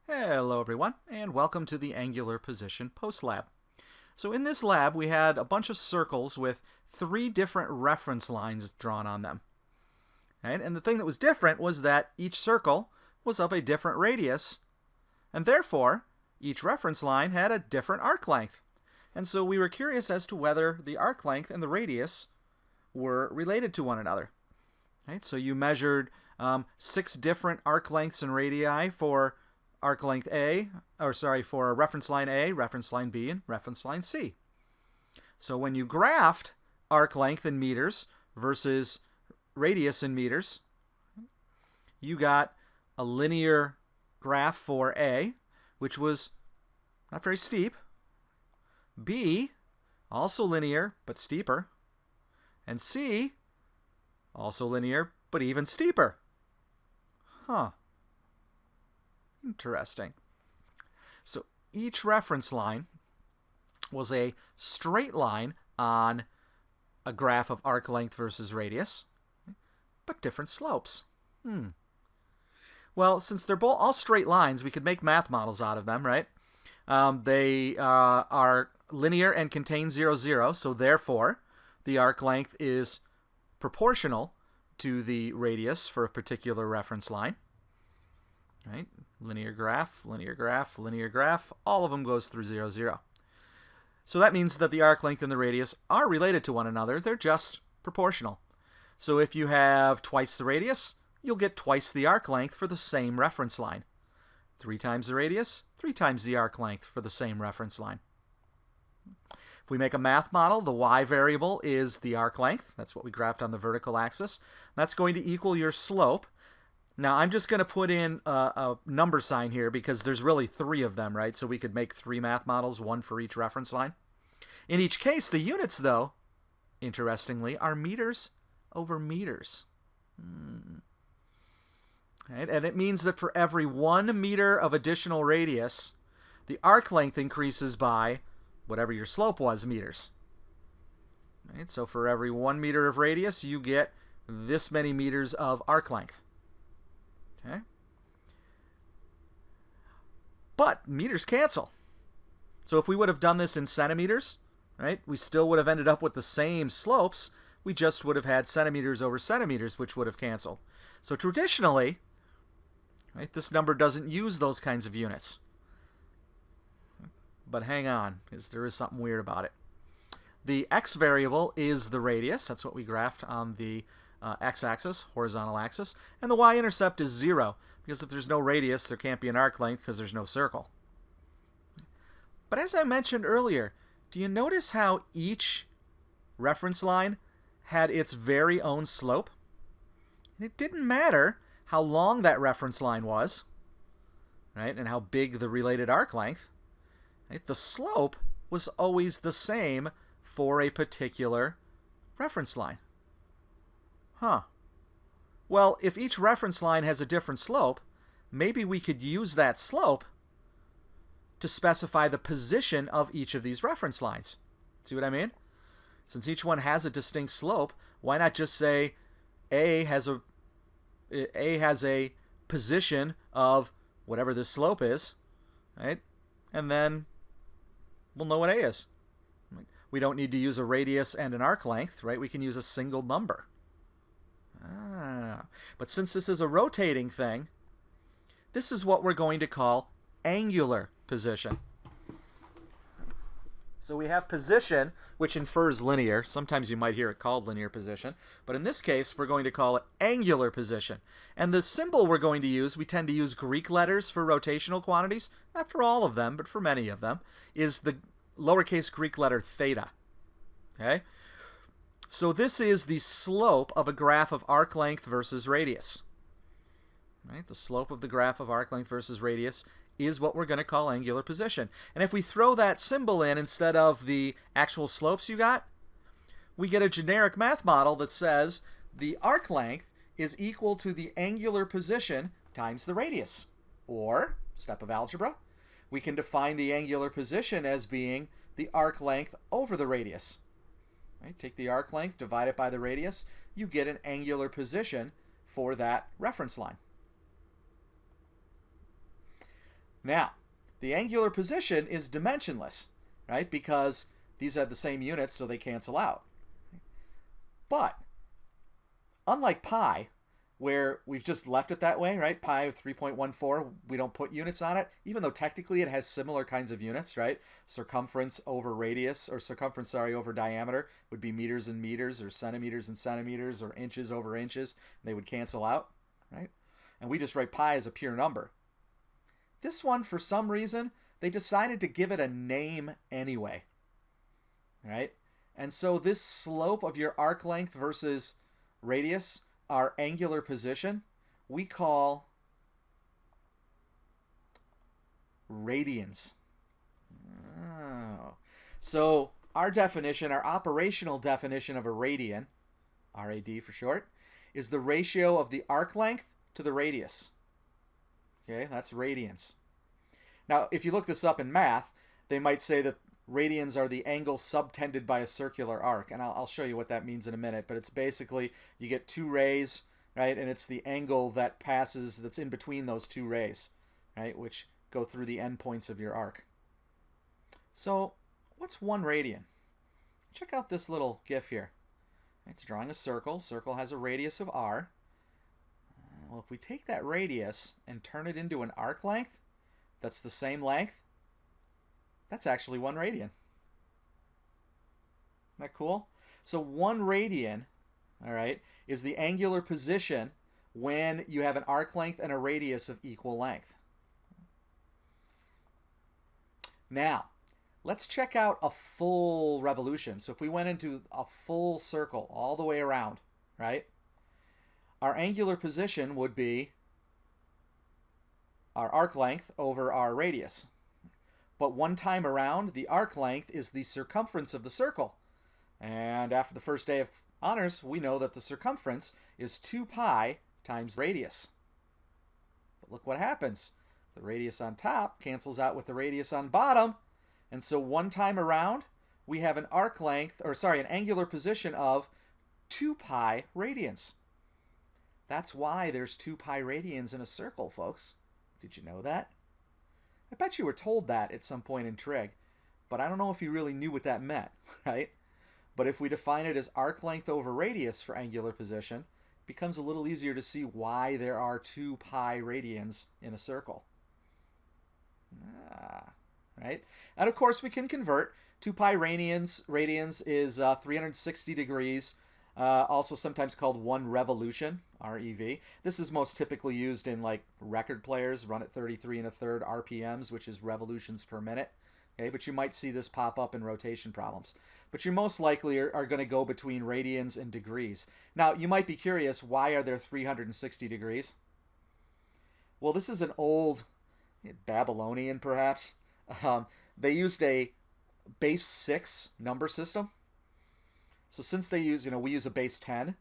Hello everyone, and welcome to the Angular Position Post Lab. So in this lab we had a bunch of circles with 3 different reference lines drawn on them. Right? And the thing that was different was that each circle was of a different radius, and therefore each reference line had a different arc length. And so we were curious as to whether the arc length and the radius were related to one another. Right? So you measured 6 different arc lengths and radii for arc length for reference line A, reference line B, and reference line C. So when you graphed arc length in meters versus radius in meters, you got a linear graph for A, which was not very steep. B, also linear, but steeper. And C, also linear, but even steeper. Huh. Interesting. So each reference line was a straight line on a graph of arc length versus radius, but different slopes. Well, since they're both all straight lines, we could make math models out of them, right? They are linear and contain 0, 0, so therefore the arc length is proportional to the radius for a particular reference line. Right? Linear graph, linear graph, linear graph, all of them goes through 0, 0. So that means that the arc length and the radius are related to one another. They're just proportional. So if you have twice the radius, you'll get twice the arc length for the same reference line. 3 times the radius, 3 times the arc length for the same reference line. If we make a math model, the y variable is the arc length. That's what we graphed on the vertical axis. That's going to equal your slope. Now, I'm just going to put in a number sign here because there's really 3 of them, right? So we could make 3 math models, 1 for each reference line. In each case, the units, though, interestingly, are meters over meters. Right? And it means that for every 1 meter of additional radius, the arc length increases by whatever your slope was, meters. Right? So for every 1 meter of radius, you get this many meters of arc length. Okay. But meters cancel. So if we would have done this in centimeters, right, we still would have ended up with the same slopes. We just would have had centimeters over centimeters, which would have canceled. So traditionally, right, this number doesn't use those kinds of units. But hang on, because there is something weird about it. The x variable is the radius. That's what we graphed on the x-axis, horizontal axis, and the y-intercept is 0, because if there's no radius, there can't be an arc length because there's no circle. But as I mentioned earlier, do you notice how each reference line had its very own slope? And it didn't matter how long that reference line was, right, and how big the related arc length. Right? The slope was always the same for a particular reference line. Well, if each reference line has a different slope, maybe we could use that slope to specify the position of each of these reference lines. See what I mean? Since each one has a distinct slope, why not just say A has a position of whatever this slope is, right? And then we'll know what A is. We don't need to use a radius and an arc length, right? We can use a single number. But since this is a rotating thing, this is what we're going to call angular position. So we have position, which infers linear. Sometimes you might hear it called linear position. But in this case, we're going to call it angular position. And the symbol we're going to use, we tend to use Greek letters for rotational quantities. Not for all of them, but for many of them, is the lowercase Greek letter theta. Okay? So this is the slope of a graph of arc length versus radius. Right? The slope of the graph of arc length versus radius is what we're going to call angular position. And if we throw that symbol in instead of the actual slopes you got, we get a generic math model that says the arc length is equal to the angular position times the radius. Or, step of algebra, we can define the angular position as being the arc length over the radius. Right? Take the arc length, divide it by the radius, you get an angular position for that reference line. Now, the angular position is dimensionless, right? Because these are the same units, so they cancel out. But unlike pi, where we've just left it that way, right? Pi of 3.14, we don't put units on it, even though technically it has similar kinds of units, right? Circumference over radius, or circumference, sorry, over diameter would be meters and meters, or centimeters and centimeters, or inches over inches. They would cancel out, right? And we just write pi as a pure number. This one, for some reason, they decided to give it a name anyway, right? And so this slope of your arc length versus radius, our angular position, we call radians. Oh. So our definition, our operational definition of a radian, RAD for short, is the ratio of the arc length to the radius. Okay, that's radians. Now, if you look this up in math, they might say that radians are the angles subtended by a circular arc, and I'll show you what that means in a minute, but it's basically you get two rays, right, and it's the angle that passes, that's in between those two rays, right, which go through the endpoints of your arc. So, what's 1 radian? Check out this little GIF here. It's drawing a circle. Circle has a radius of r. Well, if we take that radius and turn it into an arc length that's the same length, that's actually 1 radian. Isn't that cool? So 1 radian, all right, is the angular position when you have an arc length and a radius of equal length. Now, let's check out a full revolution. So if we went into a full circle all the way around, right, our angular position would be our arc length over our radius. But one time around, the arc length is the circumference of the circle. And after the first day of honors, we know that the circumference is 2 pi times the radius. But look what happens. The radius on top cancels out with the radius on bottom. And so one time around, we have an arc length, or sorry, an angular position of 2 pi radians. That's why there's 2 pi radians in a circle, folks. Did you know that? I bet you were told that at some point in trig, but I don't know if you really knew what that meant, right? But if we define it as arc length over radius for angular position, it becomes a little easier to see why there are 2 pi radians in a circle. Right? And of course we can convert. 2 pi radians is 360 degrees, also sometimes called 1 revolution, REV. This is most typically used in like record players, run at 33 1/3 RPMs, which is revolutions per minute. Okay, but you might see this pop up in rotation problems. But you most likely are going to go between radians and degrees. Now, you might be curious, why are there 360 degrees? Well, this is an old Babylonian, perhaps. They used a base 6 number system. So since they use, we use a base 10,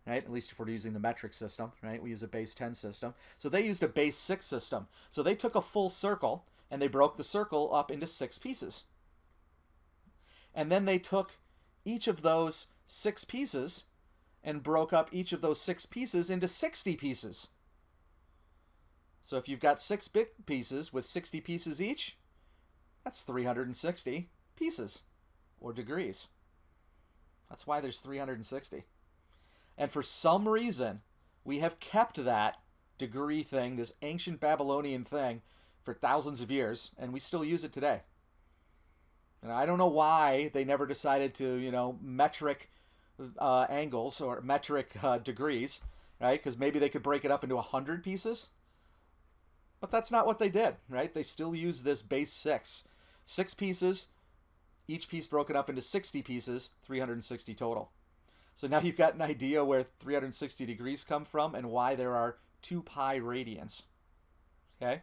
right? At least if we're using the metric system, right? We use a base 10 system. So they used a base 6 system. So they took a full circle and they broke the circle up into 6 pieces. And then they took each of those 6 pieces and broke up each of those 6 pieces into 60 pieces. So if you've got 6 big pieces with 60 pieces each, that's 360 pieces or degrees. That's why there's 360. And for some reason, we have kept that degree thing, this ancient Babylonian thing, for thousands of years, and we still use it today. And I don't know why they never decided to, metric angles or metric degrees, right? Because maybe they could break it up into 100 pieces. But that's not what they did, right? They still use this base 6. 6 pieces, each piece broken up into 60 pieces, 360 total. So now you've got an idea where 360 degrees come from and why there are 2 pi radians. Okay?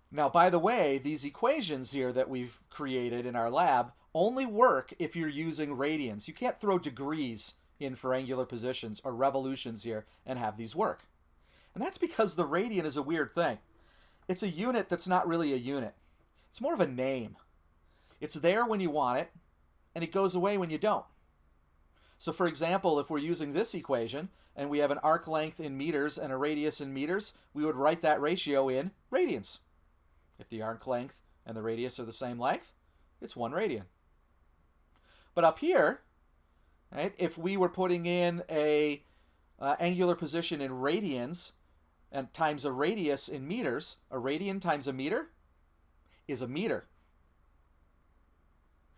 Now, by the way, these equations here that we've created in our lab only work if you're using radians. You can't throw degrees in for angular positions or revolutions here and have these work. And that's because the radian is a weird thing. It's a unit that's not really a unit. It's more of a name. It's there when you want it, and it goes away when you don't. So for example, if we're using this equation and we have an arc length in meters and a radius in meters, we would write that ratio in radians. If the arc length and the radius are the same length, it's 1 radian. But up here, right, if we were putting in a angular position in radians and times a radius in meters, a radian times a meter is a meter.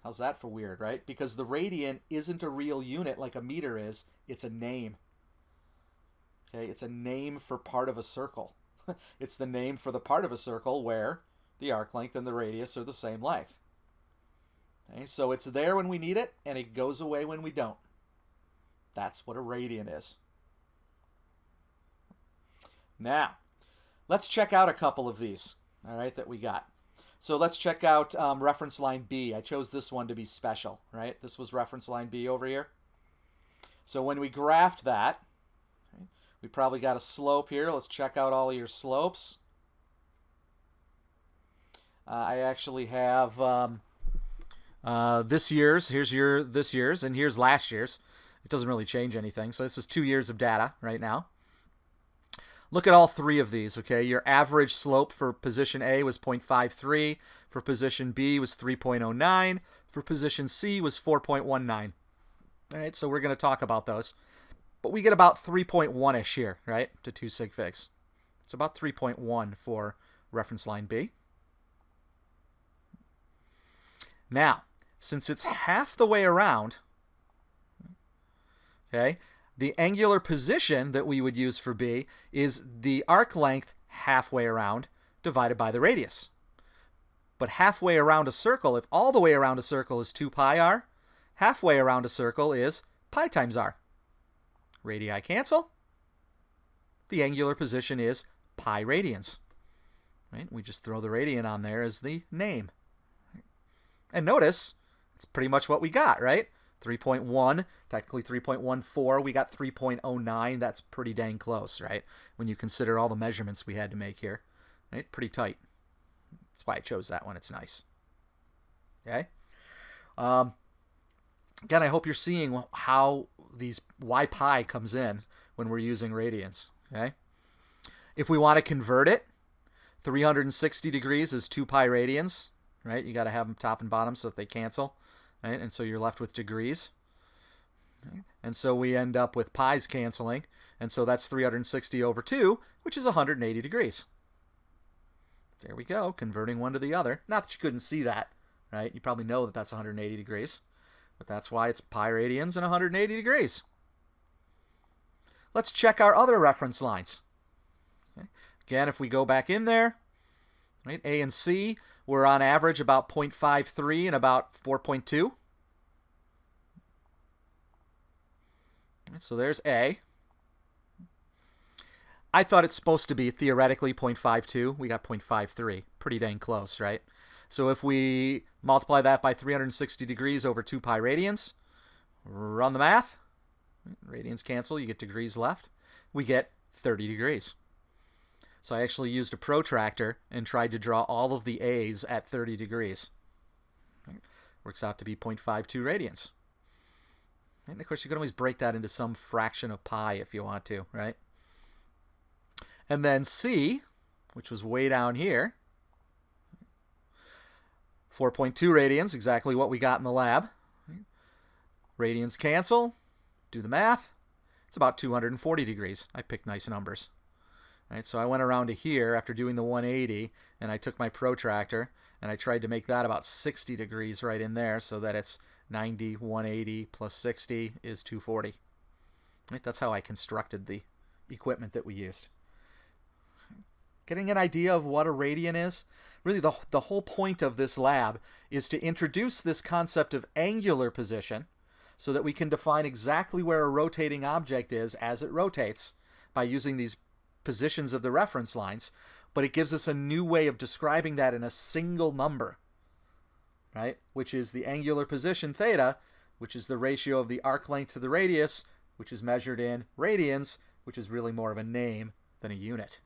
How's that for weird, right? Because the radian isn't a real unit like a meter is. It's a name. Okay, it's a name for part of a circle. It's the name for the part of a circle where the arc length and the radius are the same length. Okay, so it's there when we need it, and it goes away when we don't. That's what a radian is. Now, let's check out a couple of these, all right, that we got. So let's check out reference line B. I chose this one to be special, right? This was reference line B over here. So when we graphed that, okay, we probably got a slope here. Let's check out all of your slopes. I actually have this year's. Here's your this year's, and here's last year's. It doesn't really change anything. So this is 2 years of data right now. Look at all 3 of these, okay? Your average slope for position A was 0.53. For position B was 3.09. For position C was 4.19. All right, so we're going to talk about those. But we get about 3.1-ish here, right, to 2 sig figs. It's about 3.1 for reference line B. Now, since it's half the way around, okay, the angular position that we would use for B is the arc length halfway around divided by the radius. But halfway around a circle, if all the way around a circle is 2 pi r, halfway around a circle is pi times r. Radii cancel. The angular position is pi radians. Right? We just throw the radian on there as the name. And notice, it's pretty much what we got, right? 3.1, technically 3.14. We got 3.09. That's pretty dang close, right? When you consider all the measurements we had to make here. Right? Pretty tight. That's why I chose that one. It's nice. Okay? Again, I hope you're seeing how these y pi comes in when we're using radians. Okay? If we want to convert it, 360 degrees is 2 pi radians. Right? You got to have them top and bottom so that they cancel. Right? And so you're left with degrees. Okay. And so we end up with pi's canceling. And so that's 360 over 2, which is 180 degrees. There we go, converting one to the other. Not that you couldn't see that, right? You probably know that that's 180 degrees. But that's why it's pi radians and 180 degrees. Let's check our other reference lines. Okay. Again, if we go back in there, right, A and C were on average about 0.53 and about 4.2. So there's A. I thought it's supposed to be theoretically 0.52. We got 0.53. Pretty dang close, right? So if we multiply that by 360 degrees over 2 pi radians, run the math. Radians cancel. You get degrees left. We get 30 degrees. So I actually used a protractor and tried to draw all of the A's at 30 degrees. Right. Works out to be 0.52 radians. And of course, you can always break that into some fraction of pi if you want to, right? And then C, which was way down here, 4.2 radians, exactly what we got in the lab. Radians cancel. Do the math. It's about 240 degrees. I picked nice numbers. Right, so I went around to here after doing the 180, and I took my protractor, and I tried to make that about 60 degrees right in there so that it's 90, 180 plus 60 is 240. Right, that's how I constructed the equipment that we used. Getting an idea of what a radian is? Really, the whole point of this lab is to introduce this concept of angular position so that we can define exactly where a rotating object is as it rotates by using these positions of the reference lines, but it gives us a new way of describing that in a single number, right? Which is the angular position theta, which is the ratio of the arc length to the radius, which is measured in radians, which is really more of a name than a unit.